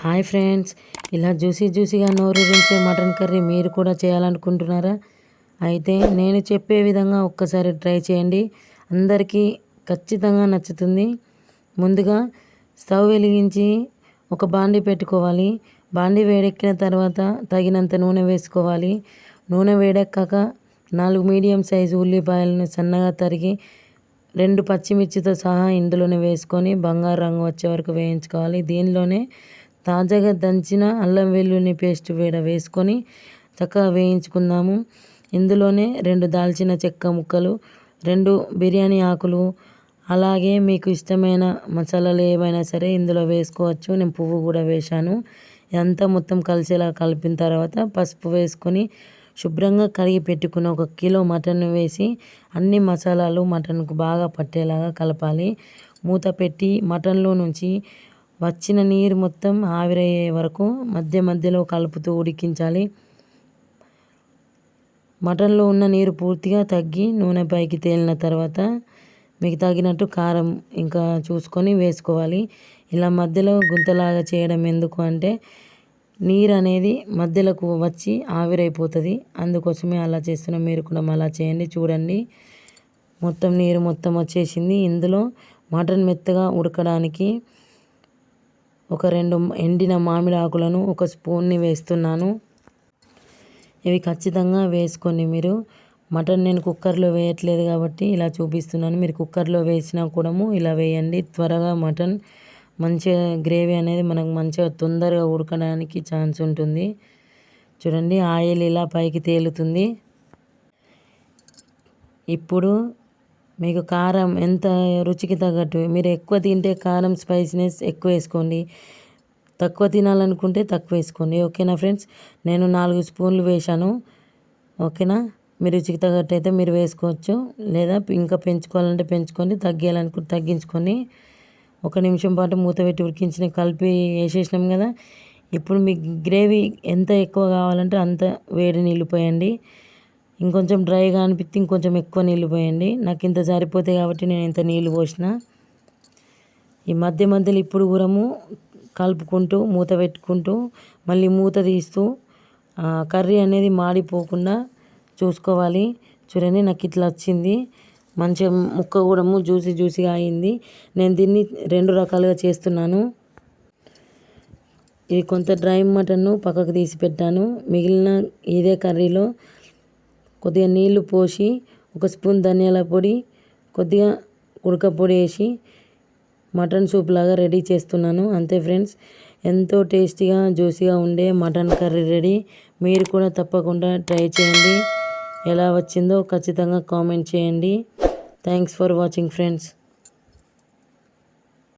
Hi friends, ఇలా జ్యూసీగా నోరూరించే mutton curry మీరు కూడా చేయాలనుకుంటున్నారా? అయితే నేను చెప్పే విధంగా ఒక్కసారి ట్రై చేయండి. అందరికీ ఖచ్చితంగా నచ్చుతుంది. ముందుగా స్టవ్ వెలిగించి ఒక బాండీ పెట్టుకోవాలి. బాండీ వేడెక్కిన తర్వాత తగినంత నూనె వేసుకోవాలి. నూనె వేడెక్కాక 4 మీడియం సైజు ఉల్లిపాయలను సన్నగా తరిగి 2 పచ్చిమిర్చితో సహా ఇందులోనే వేసుకొని బంగారు రంగు వచ్చే వరకు వేయించుకోవాలి. దీనిలోనే తాజాగా దంచిన అల్లం వెల్లుల్లి పేస్ట్ వేసుకొని చక్కగా వేయించుకుందాము. ఇందులోనే 2 దాల్చిన చెక్క ముక్కలు, 2 బిర్యానీ ఆకులు, అలాగే మీకు ఇష్టమైన మసాలాలు ఏవైనా సరే ఇందులో వేసుకోవచ్చు. నేను పువ్వు కూడా వేశాను. ఇదంతా మొత్తం కలిసేలా కలిపిన తర్వాత పసుపు వేసుకొని శుభ్రంగా కడిగి పెట్టుకున్న 1 కిలో మటన్ వేసి అన్ని మసాలాలు మటన్కు బాగా పట్టేలాగా కలపాలి. మూత పెట్టి మటన్లో నుంచి వచ్చిన నీరు మొత్తం ఆవిరయ్యే వరకు మధ్యలో కలుపుతూ ఉడికించాలి. మటన్లో ఉన్న నీరు పూర్తిగా తగ్గి నూనె పైకి తేలిన తర్వాత మీకు తగినట్టు కారం ఇంకా చూసుకొని వేసుకోవాలి. ఇలా మధ్యలో గుంతలాగా చేయడం ఎందుకు అంటే నీరు అనేది మధ్యలోకి వచ్చి ఆవిరైపోతుంది. అందుకోసమే అలా చేస్తున్నాం. మీరు కూడా అలా చేయండి. చూడండి, మొత్తం నీరు మొత్తం వచ్చేసింది. ఇందులో మటన్ మెత్తగా ఉడకడానికి ఒక 2 ఎండిన మామిడి ఆకులను 1 స్పూన్ని వేస్తున్నాను. ఇవి ఖచ్చితంగా వేసుకొని మీరు మటన్ నేను కుక్కర్లో వేయట్లేదు కాబట్టి ఇలా చూపిస్తున్నాను. మీరు కుక్కర్లో వేసినా కూడా ఇలా వేయండి. త్వరగా మటన్ మంచిగా గ్రేవీ అనేది మనకు మంచిగా తొందరగా ఉడకడానికి ఛాన్స్ ఉంటుంది. చూడండి, ఆయిల్ ఇలా పైకి తేలుతుంది. ఇప్పుడు మీకు కారం ఎంత రుచికి తగ్గట్టు, మీరు ఎక్కువ తింటే కారం స్పైసీనెస్ ఎక్కువ వేసుకోండి, తక్కువ తినాలనుకుంటే తక్కువ వేసుకోండి. ఓకేనా ఫ్రెండ్స్? నేను 4 స్పూన్లు వేశాను. ఓకేనా? మీ రుచికి తగ్గట్టు అయితే మీరు వేసుకోవచ్చు, లేదా ఇంకా పెంచుకోవాలంటే పెంచుకొని, తగ్గించాలనుకుంటే తగ్గించుకొని 1 నిమిషం పాటు మూత పెట్టి ఉడికించిన కలిపి వేసేసినాం కదా. ఇప్పుడు మీకు గ్రేవీ ఎంత ఎక్కువ కావాలంటే అంత వేడి నీళ్ళు పోయండి. ఇంకొంచెం డ్రైగా అనిపిస్తే ఇంకొంచెం ఎక్కువ నీళ్ళు పోయండి. నాకు ఇంత సరిపోతాయి కాబట్టి నేను ఇంత నీళ్ళు పోసిన. ఈ మధ్యలో ఇప్పుడు కూరము కలుపుకుంటూ మూత పెట్టుకుంటూ మళ్ళీ మూత తీస్తూ కర్రీ అనేది మాడిపోకుండా చూసుకోవాలి. చూడండి, నాకు ఇట్లా వచ్చింది. మంచిగా ముక్క కూడా జ్యూసీగా అయింది. నేను దీన్ని 2 రకాలుగా చేస్తున్నాను. ఇది కొంత డ్రై మటన్ను పక్కకు తీసి పెట్టాను. మిగిలిన ఇదే కర్రీలో కొద్దిగా నీళ్లు పోసి 1 స్పూన్ ధనియాల పొడి, కొద్దిగా ఉడక పొడి వేసి మటన్ సూప్ లాగా రెడీ చేస్తున్నాను. అంతే ఫ్రెండ్స్, ఎంతో టేస్టీగా జ్యూసీగా ఉండే మటన్ కర్రీ రెడీ. మీరు కూడా తప్పకుండా ట్రై చేయండి. ఎలా వచ్చిందో ఖచ్చితంగా కామెంట్ చేయండి. Thanks for watching friends.